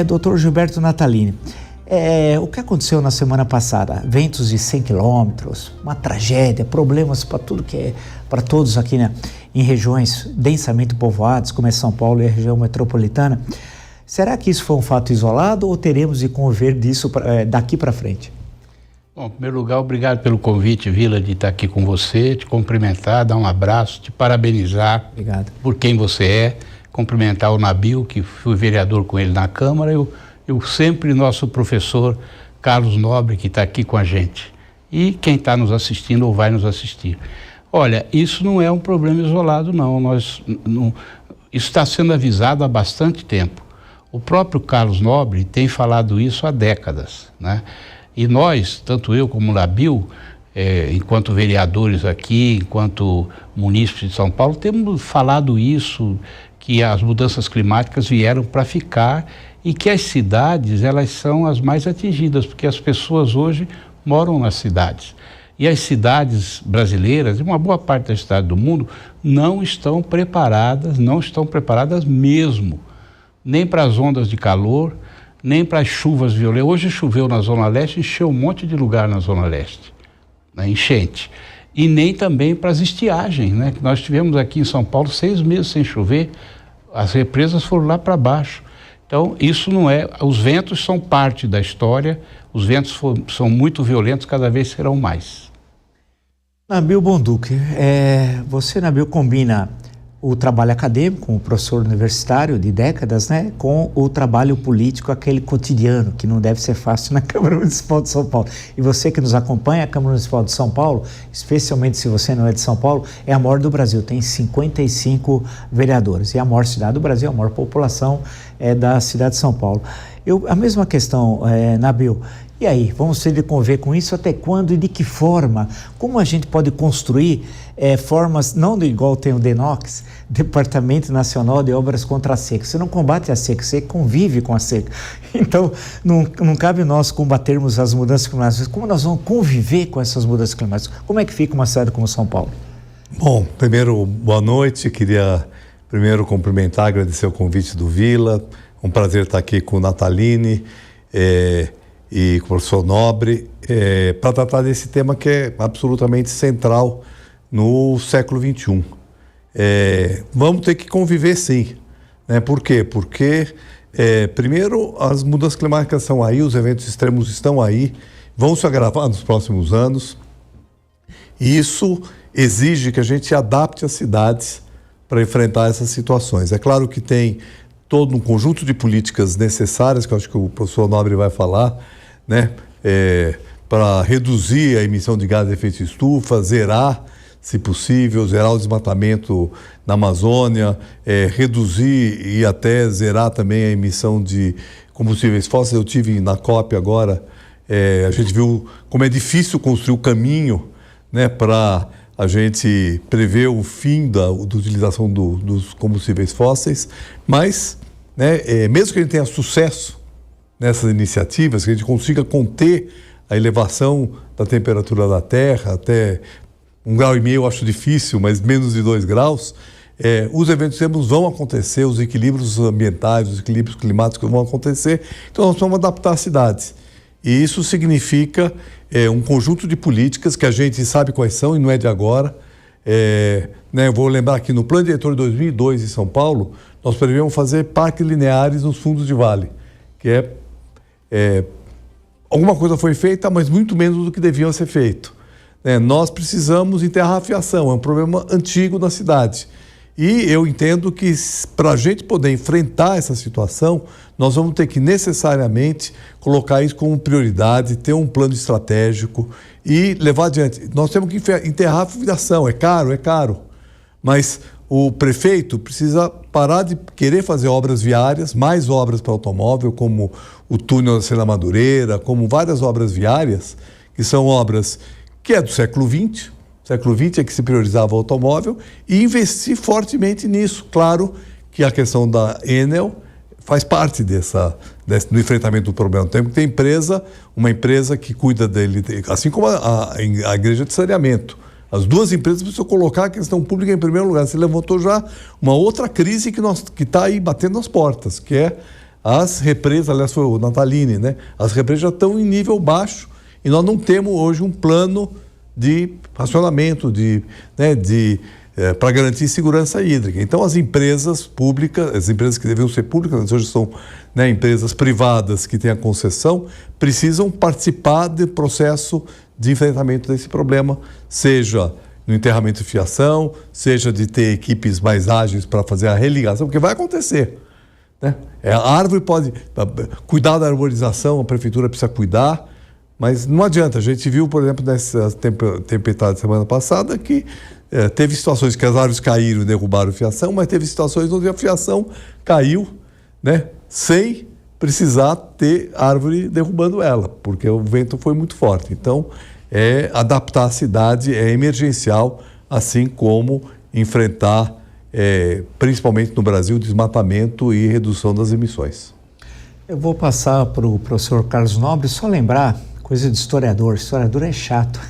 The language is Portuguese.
Dr. Gilberto Natalini, o que aconteceu na semana passada? Ventos de 100 quilômetros, uma tragédia, problemas para todos aqui, né, em regiões densamente povoadas, como é São Paulo e a região metropolitana. Será que isso foi um fato isolado ou teremos de conviver disso daqui para frente? Bom, em primeiro lugar, obrigado pelo convite, Vila, de estar aqui com você, te cumprimentar, dar um abraço, te parabenizar. Obrigado. Por quem você é, cumprimentar o Nabil, que fui vereador com ele na Câmara, eu sempre nosso professor Carlos Nobre, que está aqui com a gente, e quem está nos assistindo ou vai nos assistir. Olha, isso não é um problema isolado, não. Isso está sendo avisado há bastante tempo. O próprio Carlos Nobre tem falado isso há décadas, né? E nós, tanto eu como o Nabil, enquanto vereadores aqui, enquanto munícipes de São Paulo, temos falado isso, que as mudanças climáticas vieram para ficar e que as cidades, elas são as mais atingidas, porque as pessoas hoje moram nas cidades. E as cidades brasileiras, e uma boa parte das cidades do mundo, não estão preparadas mesmo, nem para as ondas de calor, nem para as chuvas violentas. Hoje choveu na Zona Leste, encheu um monte de lugar na Zona Leste, né, enchente. E nem também para as estiagens, né, que nós tivemos aqui em São Paulo 6 meses sem chover, as represas foram lá para baixo. Então, isso não é... Os ventos são parte da história, os ventos são muito violentos, cada vez serão mais. Nabil Bonduque, você, Nabil, combina o trabalho acadêmico, como professor universitário de décadas, né, com o trabalho político, aquele cotidiano, que não deve ser fácil na Câmara Municipal de São Paulo. E você que nos acompanha, a Câmara Municipal de São Paulo, especialmente se você não é de São Paulo, é a maior do Brasil, tem 55 vereadores. E a maior cidade do Brasil, a maior população é da cidade de São Paulo. A mesma questão, Nabil, e aí, vamos ter de conviver com isso até quando e de que forma? Como a gente pode construir formas, não igual tem o DENOX, Departamento Nacional de Obras contra a Seca. Você não combate a seca, você convive com a seca. Então, não cabe nós combatermos as mudanças climáticas. Como nós vamos conviver com essas mudanças climáticas? Como é que fica uma cidade como São Paulo? Bom, primeiro, boa noite. Queria primeiro cumprimentar, agradecer o convite do Vila. Um prazer estar aqui com o Natalini e com o professor Nobre, para tratar desse tema que é absolutamente central no século XXI. Vamos ter que conviver, sim, né? Por quê? Porque, primeiro, as mudanças climáticas estão aí, os eventos extremos estão aí, vão se agravar nos próximos anos, e isso exige que a gente adapte as cidades para enfrentar essas situações. É claro que tem todo um conjunto de políticas necessárias, que eu acho que o professor Nobre vai falar, né, para reduzir a emissão de gases de efeito estufa, zerar, se possível, zerar o desmatamento na Amazônia, reduzir e até zerar também a emissão de combustíveis fósseis. Eu tive na COP agora, a gente viu como é difícil construir o caminho, né, para a gente prever o fim da utilização dos combustíveis fósseis, mas, né, mesmo que a gente tenha sucesso nessas iniciativas, que a gente consiga conter a elevação da temperatura da Terra até 1,5 grau, eu acho difícil, mas menos de 2 graus, os eventos extremos vão acontecer, os equilíbrios ambientais, os equilíbrios climáticos vão acontecer, então nós vamos adaptar as cidades. E isso significa um conjunto de políticas que a gente sabe quais são e não é de agora. Eu vou lembrar que no Plano Diretor de 2002 em São Paulo, nós prevemos fazer parques lineares nos fundos de vale, que alguma coisa foi feita, mas muito menos do que deviam ser feito. Nós precisamos enterrar a fiação, é um problema antigo na cidade. E eu entendo que para a gente poder enfrentar essa situação, nós vamos ter que necessariamente colocar isso como prioridade, ter um plano estratégico e levar adiante. Nós temos que enterrar a fiação, é caro, mas o prefeito precisa parar de querer fazer obras viárias, mais obras para automóvel, como o túnel da Serra Madureira, como várias obras viárias, que são obras que é do século XX. Século XX é que se priorizava o automóvel e investir fortemente nisso. Claro que a questão da Enel faz parte do enfrentamento do problema. Tem uma empresa que cuida dele, assim como a igreja de saneamento. As duas empresas precisam colocar a questão pública em primeiro lugar. Você levantou já uma outra crise que está aí batendo nas portas, que é As represas, aliás, foi o Natalini, né? As represas já estão em nível baixo e nós não temos hoje um plano de racionamento, para garantir segurança hídrica. Então, as empresas públicas, as empresas que deveriam ser públicas, mas hoje são, né, empresas privadas que têm a concessão, precisam participar do processo de enfrentamento desse problema, seja no enterramento de fiação, seja de ter equipes mais ágeis para fazer a religação, porque vai acontecer, né? A árvore pode... Cuidar da arborização, a prefeitura precisa cuidar, mas não adianta. A gente viu, por exemplo, nessa tempestade da semana passada, que teve situações que as árvores caíram e derrubaram a fiação, mas teve situações onde a fiação caiu, né, sem precisar ter árvore derrubando ela, porque o vento foi muito forte. Então, adaptar a cidade é emergencial, assim como enfrentar, principalmente no Brasil, desmatamento e redução das emissões. Eu vou passar para o professor Carlos Nobre, só lembrar, coisa de historiador é chato.